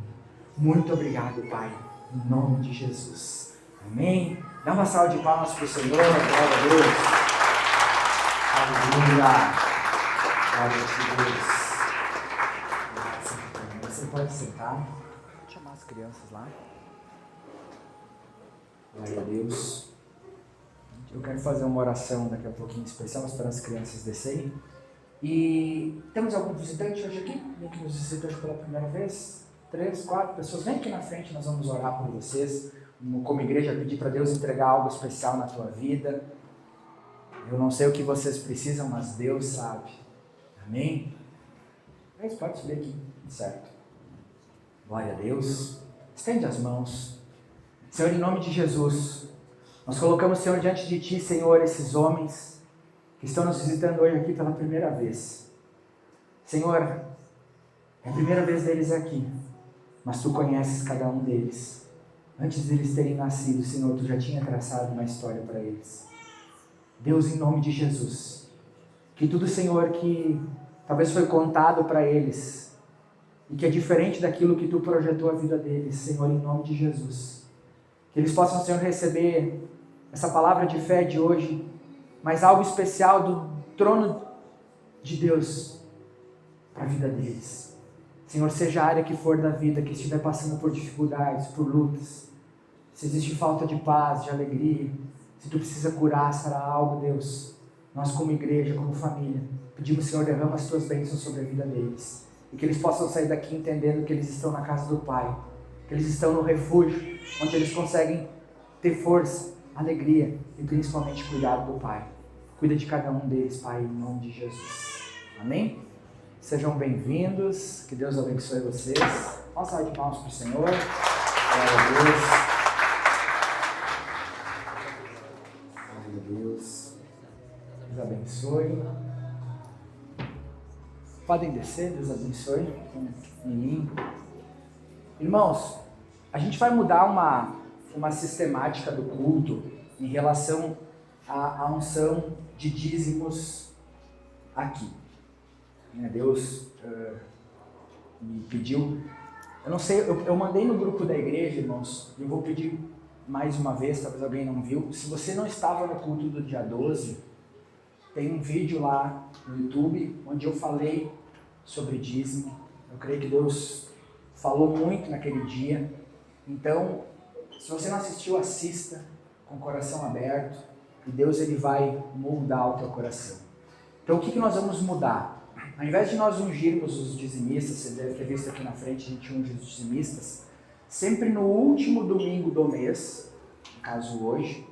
S1: Muito obrigado, Pai, em nome de Jesus. Amém? Dá uma salva de palmas para o Senhor, glória a Deus. Aleluia. Glória a Deus. Você pode sentar. Vou chamar as crianças lá. Glória a Deus. Eu quero fazer uma oração daqui a pouquinho especial, esperando as crianças descerem. E temos algum visitante hoje aqui? Alguém que nos visita hoje pela primeira vez? 3, 4 pessoas. Vem aqui na frente, nós vamos orar por vocês. Como igreja, pedir para Deus entregar algo especial na tua vida. Eu não sei o que vocês precisam, mas Deus sabe. Amém? Mas pode subir aqui, certo? Glória a Deus. Estende as mãos. Senhor, em nome de Jesus, nós colocamos, Senhor, diante de Ti, Senhor, esses homens que estão nos visitando hoje aqui pela primeira vez. Senhor, é a primeira vez deles aqui, mas Tu conheces cada um deles. Antes deles terem nascido, Senhor, Tu já tinha traçado uma história para eles. Deus, em nome de Jesus, que tudo, Senhor, que talvez foi contado para eles e que é diferente daquilo que Tu projetou a vida deles, Senhor, em nome de Jesus, que eles possam, Senhor, receber essa palavra de fé de hoje, mas algo especial do trono de Deus para a vida deles. Senhor, seja a área que for da vida, que estiver passando por dificuldades, por lutas, se existe falta de paz, de alegria, se Tu precisa curar, sarar algo, Deus, nós como igreja, como família, pedimos, Senhor, derrama as Tuas bênçãos sobre a vida deles, e que eles possam sair daqui entendendo que eles estão na casa do Pai, que eles estão no refúgio, onde eles conseguem ter força, alegria e principalmente cuidado do Pai. Cuida de cada um deles, Pai, em nome de Jesus. Amém? Sejam bem-vindos, que Deus abençoe vocês. Vamos salve de palmas para o Senhor. Glória a Deus. Glória a Deus. Deus abençoe. Podem descer, Deus abençoe. Irmãos, a gente vai mudar uma sistemática do culto em relação à unção de dízimos aqui. Deus me pediu, eu não sei, eu mandei no grupo da igreja, irmãos, e eu vou pedir mais uma vez, talvez alguém não viu, se você não estava no culto do dia 12, tem um vídeo lá no YouTube, onde eu falei sobre dízimo. Eu creio que Deus falou muito naquele dia, então, se você não assistiu, assista com o coração aberto, e Deus ele vai moldar o teu coração. Então, o que nós vamos mudar? Ao invés de nós ungirmos os dizimistas, você deve ter visto aqui na frente, a gente unge os dizimistas, sempre no último domingo do mês, no caso hoje,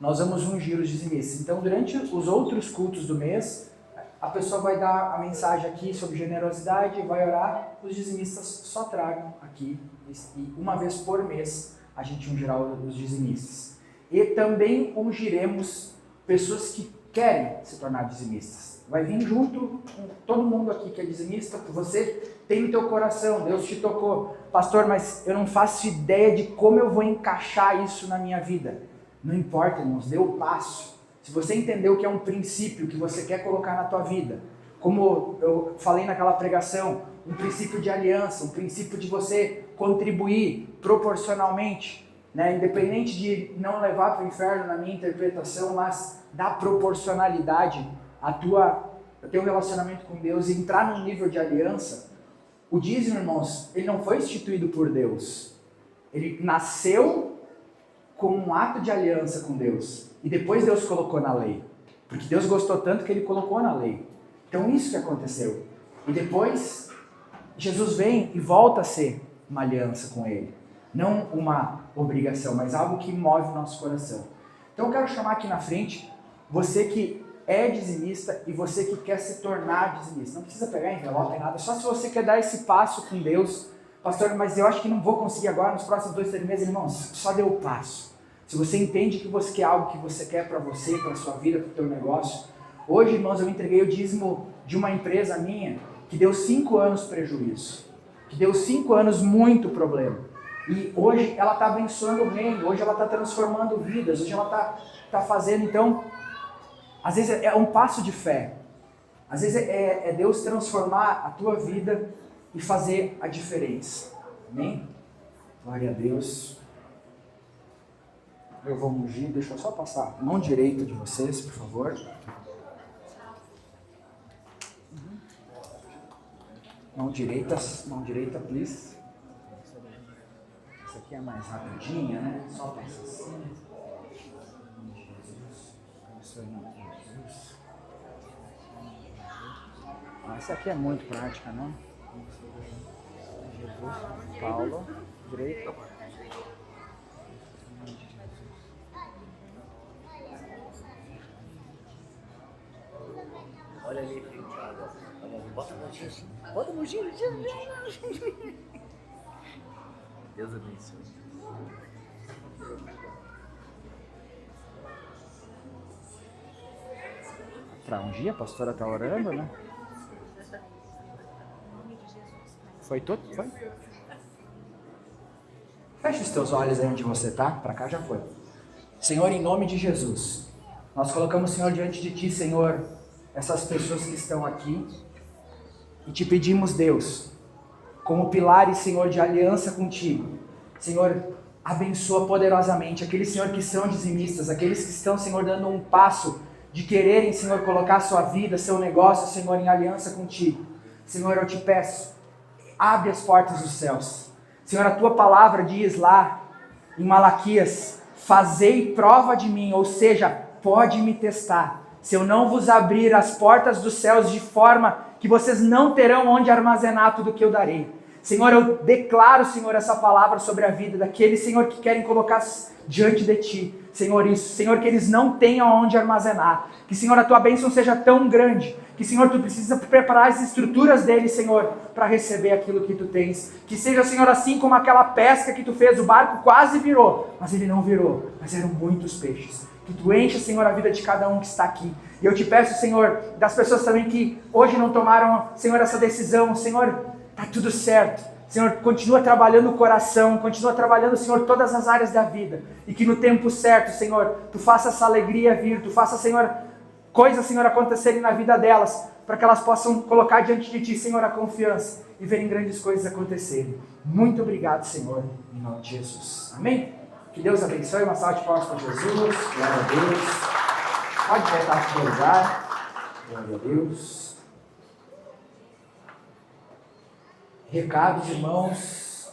S1: nós vamos ungir os dizimistas. Então, durante os outros cultos do mês, a pessoa vai dar a mensagem aqui sobre generosidade, vai orar, os dizimistas só tragam aqui, e uma vez por mês a gente ungirá os dizimistas. E também ungiremos pessoas que querem se tornar dizimistas. Vai vir junto com todo mundo aqui que é dizimista, que você tem no teu coração, Deus te tocou. Pastor, mas eu não faço ideia de como eu vou encaixar isso na minha vida. Não importa, irmãos, dê o passo. Se você entendeu que é um princípio que você quer colocar na tua vida, como eu falei naquela pregação, um princípio de aliança, um princípio de você contribuir proporcionalmente, independente de não levar para o inferno na minha interpretação, mas dar proporcionalidade ao teu relacionamento com Deus e entrar num nível de aliança. O dízimo, irmãos, ele não foi instituído por Deus. Ele nasceu como um ato de aliança com Deus. E depois Deus colocou na lei. Porque Deus gostou tanto que Ele colocou na lei. Então isso que aconteceu. E depois Jesus vem e volta a ser uma aliança com Ele. Não uma obrigação, mas algo que move o nosso coração. Então eu quero chamar aqui na frente você que é dizimista e você que quer se tornar dizimista. Não precisa pegar envelope nem nada, só se você quer dar esse passo com Deus. Pastor, mas eu acho que não vou conseguir agora, nos próximos 2, 3 meses, irmãos, só dê o passo. se você entende que você quer algo que você quer para você, para a sua vida, para o teu negócio. Hoje, irmãos, eu entreguei o dízimo de uma empresa minha que deu 5 anos prejuízo, que deu 5 anos muito problema. E hoje ela está abençoando o reino, hoje ela está transformando vidas, hoje ela está fazendo, então, às vezes é um passo de fé. Às vezes é Deus transformar a tua vida e fazer a diferença. Amém? Glória a Deus. Eu vou ungir, deixa eu só passar a mão direita de vocês, por favor. Mão direita, please. Essa aqui é mais rapidinha, né? Só passa assim. Jesus. Essa aqui é muito prática, não? Jesus, Paulo, direita.
S2: Olha ali, filho, Thiago. Bota a mãozinha assim. Bota a mãozinha. Deus abençoe.
S1: Para ungir, a pastora está orando, né? Foi todo? Foi? Feche os teus olhos aí onde você está. Para cá já foi. Senhor, em nome de Jesus, nós colocamos, Senhor, diante de Ti, Senhor, essas pessoas que estão aqui. E te pedimos, Deus, como pilares, Senhor, de aliança contigo. Senhor, abençoa poderosamente aqueles, Senhor, que são dizimistas, aqueles que estão, Senhor, dando um passo de quererem, Senhor, colocar sua vida, seu negócio, Senhor, em aliança contigo. Senhor, eu te peço, abre as portas dos céus. Senhor, a tua palavra diz lá em Malaquias, fazei prova de mim, ou seja, pode me testar. Se eu não vos abrir as portas dos céus de forma que vocês não terão onde armazenar tudo que eu darei. Senhor, eu declaro, Senhor, essa palavra sobre a vida daqueles, Senhor, que querem colocar diante de Ti. Senhor, isso. Senhor, que eles não tenham onde armazenar. Que, Senhor, a Tua bênção seja tão grande. Que, Senhor, Tu precisa preparar as estruturas deles, Senhor, para receber aquilo que Tu tens. Que seja, Senhor, assim como aquela pesca que Tu fez. O barco quase virou, mas ele não virou. Mas eram muitos peixes. Que Tu encha, Senhor, a vida de cada um que está aqui. E eu te peço, Senhor, das pessoas também que hoje não tomaram, Senhor, essa decisão. Senhor, tá tudo certo. Senhor, continua trabalhando o coração, continua trabalhando, Senhor, todas as áreas da vida. E que no tempo certo, Senhor, Tu faça essa alegria vir, Tu faça, Senhor, coisas, Senhor, acontecerem na vida delas, para que elas possam colocar diante de Ti, Senhor, a confiança e verem grandes coisas acontecerem. Muito obrigado, Senhor, em nome de Jesus. Amém? Que Deus abençoe. Uma salva de palmas para Jesus. Glória a Deus. Pode voltar para o lugar. Glória a Deus. Recados, irmãos.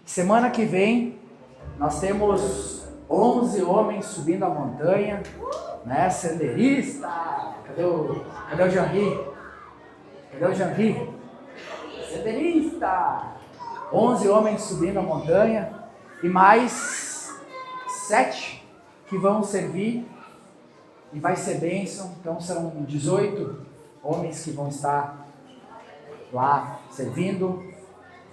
S1: Semana que vem nós temos 11 homens subindo a montanha, né? Senderista. Cadê o Jean-Ri? Cadê o Jean-Ri? Senderista. 11 homens subindo a montanha e mais 7 que vão servir e vai ser bênção. Então são 18 homens que vão estar lá servindo,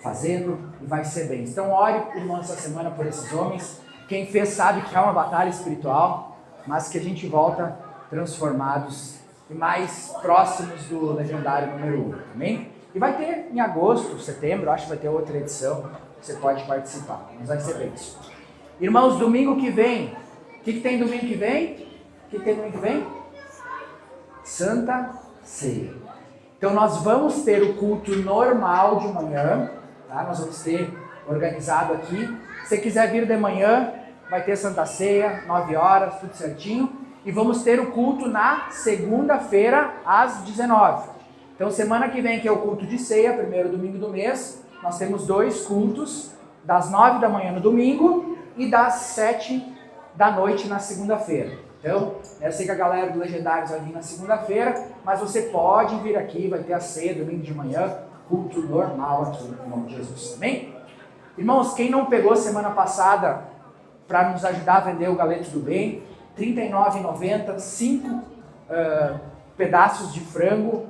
S1: fazendo, e vai ser bem. Então ore, irmão, essa semana por esses homens. Quem fez sabe que é uma batalha espiritual, mas que a gente volta transformados e mais próximos do legendário número 1, amém? E vai ter em agosto, setembro, acho que vai ter outra edição, você pode participar, mas vai ser bem. Irmãos, domingo que vem, o que tem domingo que vem? O que tem domingo que vem? Santa Ceia. Então nós vamos ter o culto normal de manhã, tá? Nós vamos ter organizado aqui. Se você quiser vir de manhã, vai ter Santa Ceia, 9 horas, tudo certinho. E vamos ter o culto na segunda-feira, às 19. Então semana que vem, que é o culto de ceia, primeiro domingo do mês, nós temos 2 cultos, das 9 da manhã no domingo e das 7 da noite na segunda-feira. Então, eu sei que a galera do Legendários vai vir na segunda-feira, mas você pode vir aqui, vai ter a ceia domingo de manhã, culto normal aqui, em nome de Jesus, amém? Irmãos, quem não pegou semana passada para nos ajudar a vender o Galeto do Bem, R$ 39,90, 5 pedaços de frango,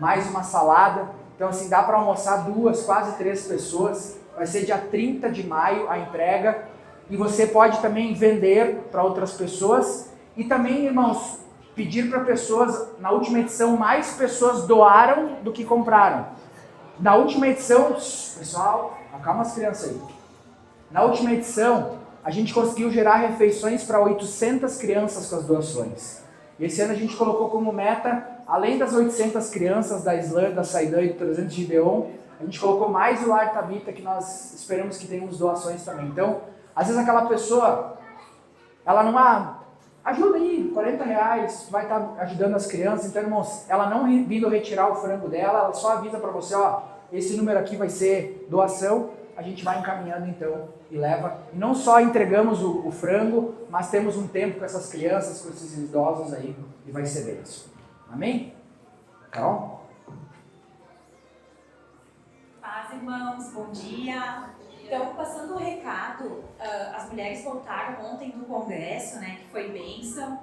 S1: mais uma salada. Então assim, dá para almoçar 2, quase 3 pessoas. Vai ser dia 30 de maio a entrega. e você pode também vender para outras pessoas. E também, irmãos, pedir para pessoas, na última edição, mais pessoas doaram do que compraram. Na última edição, pessoal, acalma as crianças aí. Na última edição, a gente conseguiu gerar refeições para 800 crianças com as doações. E esse ano a gente colocou como meta, além das 800 crianças da Islã, da Saidã e do 300 de Gideon, a gente colocou mais o Lar Tabita, que nós esperamos que tenhamos doações também. Então, às vezes aquela pessoa, ela não ajuda aí, R$40, vai estar ajudando as crianças. Então, irmãos, ela não vindo retirar o frango dela, ela só avisa para você, ó, esse número aqui vai ser doação, a gente vai encaminhando então e leva. E não só entregamos o frango, mas temos um tempo com essas crianças, com esses idosos aí, e vai ser bênção. Amém? Carol?
S3: Paz, irmãos, bom dia. Então, passando o recado, as mulheres voltaram ontem do congresso, né, que foi bênção,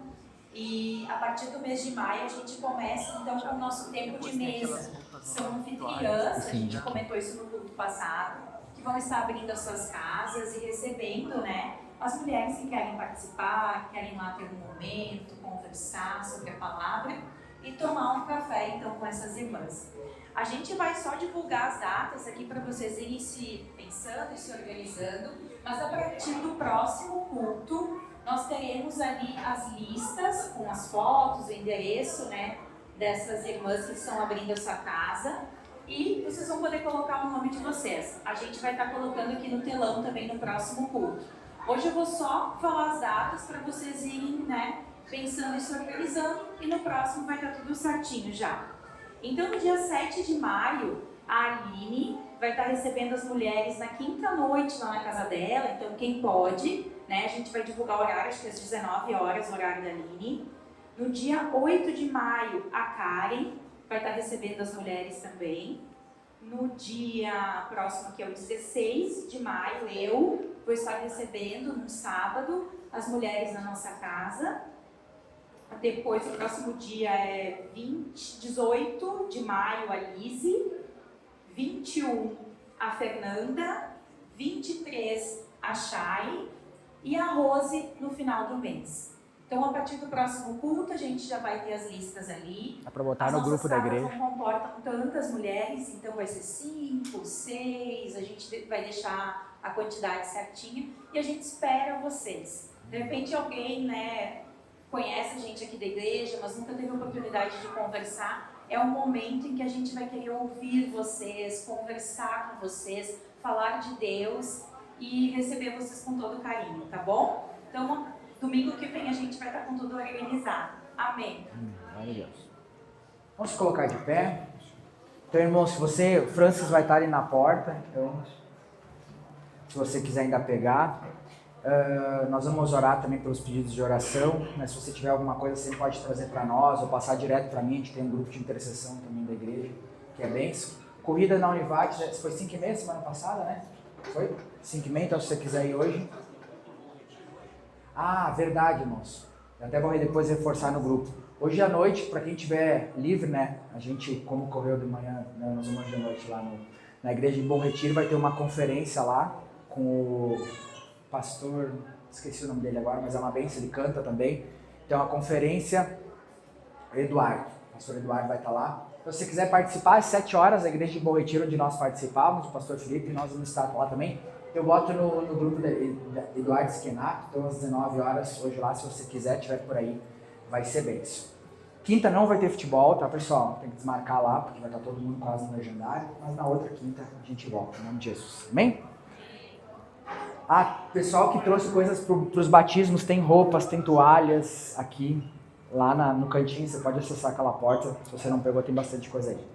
S3: e a partir do mês de maio a gente começa então com o nosso tempo de mesa. São anfitriãs, a gente comentou isso no culto passado, que vão estar abrindo as suas casas e recebendo, né, as mulheres que querem participar, que querem lá ter um momento, conversar sobre a palavra e tomar um café então com essas irmãs. A gente vai só divulgar as datas aqui para vocês irem se pensando e se organizando, mas a partir do próximo culto nós teremos ali as listas com as fotos, o endereço, né, dessas irmãs que estão abrindo a sua casa, e vocês vão poder colocar o nome de vocês. A gente vai estar colocando aqui no telão também no próximo culto. Hoje eu vou só falar as datas para vocês irem, né, pensando e se organizando, e no próximo vai estar tudo certinho já. Então, no dia 7 de maio, a Aline vai estar recebendo as mulheres na quinta noite lá na casa dela. Então, quem pode, né, a gente vai divulgar o horário, acho que às 19 horas, o horário da Aline. No dia 8 de maio, a Karen vai estar recebendo as mulheres também. No dia próximo, que é o 16 de maio, eu vou estar recebendo, no sábado, as mulheres na nossa casa. Depois, o próximo dia é 18 de maio, a Lise. 21, a Fernanda. 23, a Chay. E a Rose no final do mês. Então, a partir do próximo culto, a gente já vai ter as listas ali.
S1: Dá para botar no grupo da igreja.
S3: As nossas salas não comportam tantas mulheres, então vai ser 5, 6, a gente vai deixar a quantidade certinha. E a gente espera vocês. De repente, alguém, né, conhece a gente aqui da igreja, mas nunca teve a oportunidade de conversar. É um momento em que a gente vai querer ouvir vocês, conversar com vocês, falar de Deus e receber vocês com todo carinho, tá bom? Então, domingo que vem a gente vai estar com tudo organizado. Amém.
S1: Glória a Deus. Vamos colocar de pé. Então, irmão, se você, o Francis vai estar ali na porta, então, se você quiser ainda pegar, nós vamos orar também pelos pedidos de oração, mas se você tiver alguma coisa, você pode trazer para nós ou passar direto para mim. A gente tem um grupo de intercessão também da igreja, que é bênção. Corrida na Univate, foi 5h30 semana passada, né? Foi? 5h30, então se você quiser ir hoje. Ah, verdade, irmãos. Eu até vou depois reforçar no grupo. Hoje à noite, para quem estiver livre, né? A gente, como correu de manhã, né, nós vamos de noite lá na igreja de Bom Retiro, vai ter uma conferência lá com o pastor, esqueci o nome dele agora, mas é uma bênção, ele canta também. Então a conferência, Eduardo, o pastor Eduardo vai estar lá. Então, se você quiser participar, às 7 horas, a igreja de Bom Retiro, onde nós participávamos, o pastor Felipe, e nós vamos estar lá também. Eu boto no grupo da Eduardo Esquenato, então às 19 horas, hoje lá, se você quiser, estiver por aí, vai ser bênção. Quinta não vai ter futebol, tá, pessoal? Tem que desmarcar lá, porque vai estar todo mundo quase no legendário, mas na outra quinta a gente volta, em nome de Jesus. Amém? Ah, pessoal que trouxe coisas para os batismos, tem roupas, tem toalhas aqui, lá no cantinho, você pode acessar aquela porta, se você não pegou, tem bastante coisa aí.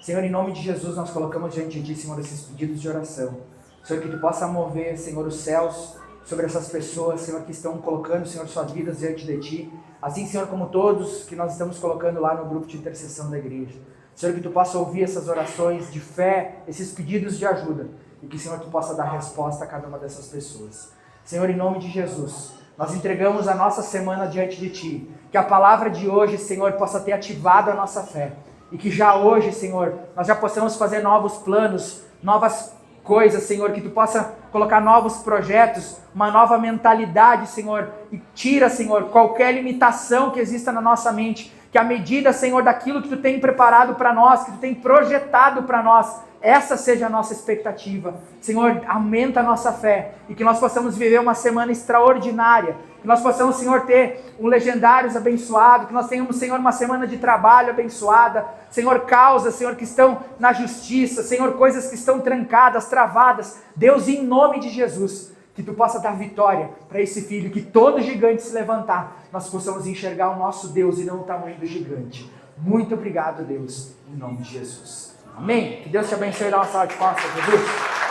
S1: Senhor, em nome de Jesus, nós colocamos diante de Ti, Senhor, esses pedidos de oração. Senhor, que Tu possa mover, Senhor, os céus sobre essas pessoas, Senhor, que estão colocando, Senhor, suas vidas diante de Ti. Assim, Senhor, como todos que nós estamos colocando lá no grupo de intercessão da igreja. Senhor, que Tu possa ouvir essas orações de fé, esses pedidos de ajuda. E que, Senhor, Tu possa dar resposta a cada uma dessas pessoas. Senhor, em nome de Jesus, nós entregamos a nossa semana diante de Ti. Que a palavra de hoje, Senhor, possa ter ativado a nossa fé. E que já hoje, Senhor, nós já possamos fazer novos planos, novas coisas, Senhor, que Tu possa colocar novos projetos, uma nova mentalidade, Senhor, e tira, Senhor, qualquer limitação que exista na nossa mente, que a medida, Senhor, daquilo que Tu tem preparado para nós, que Tu tem projetado para nós, essa seja a nossa expectativa. Senhor, aumenta a nossa fé e que nós possamos viver uma semana extraordinária, que nós possamos, Senhor, ter um Legendários abençoado, que nós tenhamos, Senhor, uma semana de trabalho abençoada, Senhor, causas, Senhor, que estão na justiça, Senhor, coisas que estão trancadas, travadas, Deus, em nome de Jesus, que Tu possa dar vitória para esse filho, que todo gigante se levantar, nós possamos enxergar o nosso Deus e não o tamanho do gigante. Muito obrigado, Deus, em nome de Jesus. Amém? Que Deus te abençoe e dá uma salva de palmas, Jesus.